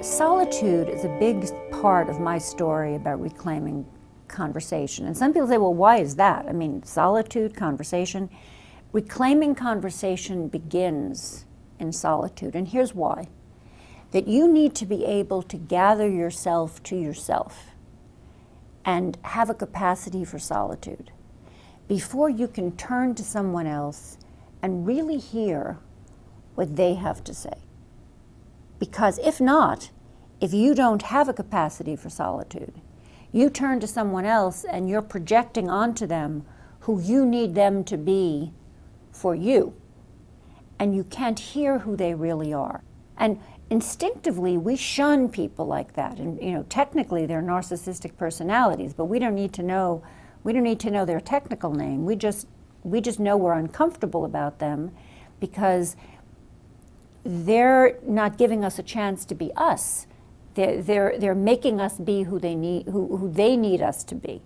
Solitude is a big part of my story about reclaiming conversation. And some people say, well, why is that? I mean, solitude, conversation. Reclaiming conversation begins in solitude. And here's why. That you need to be able to gather yourself to yourself and have a capacity for solitude before you can turn to someone else and really hear what they have to say. Because if not, if you don't have a capacity for solitude, you turn to someone else and you're projecting onto them who you need them to be for you. And you can't hear who they really are. And instinctively, we shun people like that. And technically they're narcissistic personalities, but we don't need to know their technical name. We just know we're uncomfortable about them because they're not giving us a chance to be us. They're making us be who they need us to be.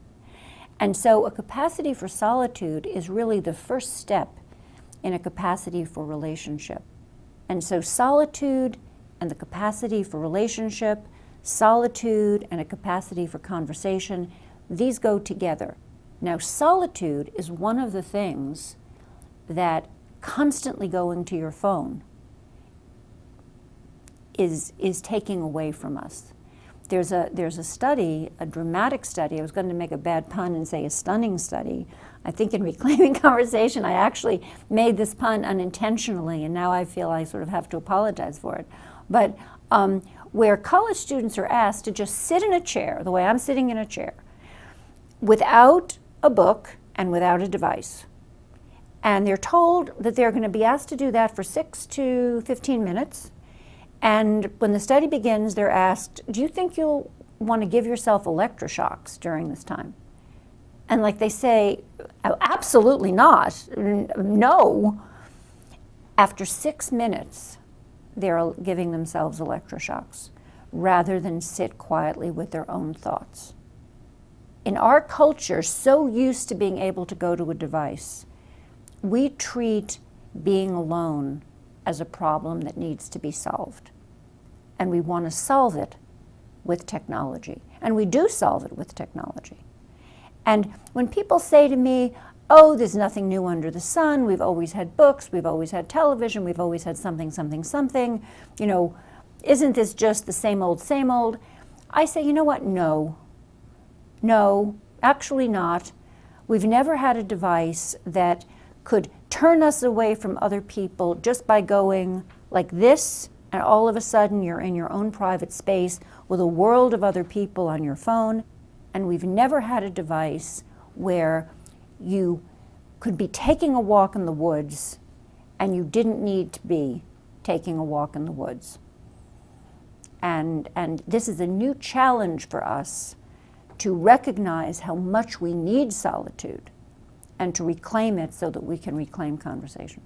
And so a capacity for solitude is really the first step in a capacity for relationship. And so solitude and the capacity for relationship, solitude and a capacity for conversation, these go together. Now, solitude is one of the things that constantly going to your phone is taking away from us. There's a study, a dramatic study. I was going to make a bad pun and say a stunning study. I think in Reclaiming Conversation, I actually made this pun unintentionally, and now I feel I sort of have to apologize for it. But where college students are asked to just sit in a chair, the way I'm sitting in a chair, without a book and without a device. And they're told that they're going to be asked to do that for 6 to 15 minutes. And when the study begins, they're asked, do you think you'll want to give yourself electroshocks during this time? And like they say, absolutely not, no. After 6 minutes, they're giving themselves electroshocks rather than sit quietly with their own thoughts. In our culture, so used to being able to go to a device, we treat being alone as a problem that needs to be solved. And we want to solve it with technology. And we do solve it with technology. And when people say to me, oh, there's nothing new under the sun, we've always had books, we've always had television, we've always had something, something, something, isn't this just the same old, same old? I say, you know what, no, actually not. We've never had a device that could turn us away from other people just by going like this, and all of a sudden you're in your own private space with a world of other people on your phone. And we've never had a device where you could be taking a walk in the woods and you didn't need to be taking a walk in the woods. And this is a new challenge for us to recognize how much we need solitude and to reclaim it so that we can reclaim conversation.